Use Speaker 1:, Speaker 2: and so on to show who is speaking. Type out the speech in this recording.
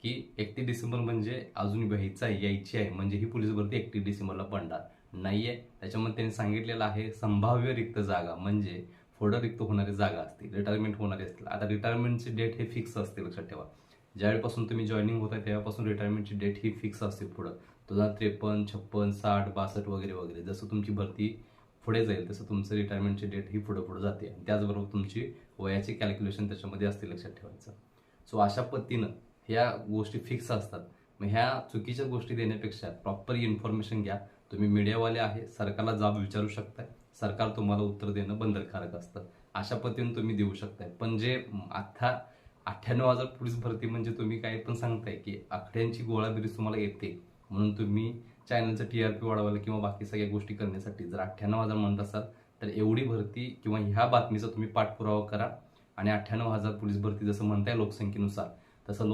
Speaker 1: की 31 डिसेंबर म्हणजे अजून यायची आहे, म्हणजे ही पोलीस भरती 31 डिसेंबरला पडणार नाहीये. त्याच्यामध्ये त्यांनी सांगितलेलं आहे संभाव्य रिक्त जागा, म्हणजे पुढं रिक्त होणारी जागा असतील, रिटायरमेंट होणारी असतील. आता रिटायरमेंटची डेट हे फिक्स असते, लक्षात ठेवा. ज्यावेळेपासून तुम्ही जॉईनिंग होताय तेव्हापासून रिटायरमेंटची डेट ही फिक्स असते पुढं 2053, 56, 60, 62 वगैरे वगैरे. जसं तुमची भरती पुढे जाईल तसं तुमचं रिटायरमेंटची डेट ही पुढे पुढे जाते. आणि त्याचबरोबर तुमची वयाची कॅल्क्युलेशन त्याच्यामध्ये असते, लक्षात ठेवायचं. सो अशा पद्धतीनं ह्या गोष्टी फिक्स असतात. मग ह्या चुकीच्या गोष्टी देण्यापेक्षा प्रॉपर इन्फॉर्मेशन घ्या. तुम्ही मीडियावाले आहे, सरकारला जाब विचारू शकताय, सरकार तुम्हाला उत्तर देणं बंधनकारक असतं. अशा पद्धतीने तुम्ही देऊ शकताय. पण जे आता 98,000 पोलीस भरती म्हणजे तुम्ही काय पण सांगताय की आकड्यांची गोळाबेरीज तुम्हाला येते म्हणून तुम्ही चॅनलचं TRP वाढवायला किंवा बाकी सगळ्या गोष्टी करण्यासाठी जर 98,000 म्हणत असाल तर एवढी भरती किंवा ह्या बातमीचा तुम्ही पाठपुरावा करा. आणि 98,000 पोलीस भरती जसं म्हणताय लोकसंख्येनुसार, तसं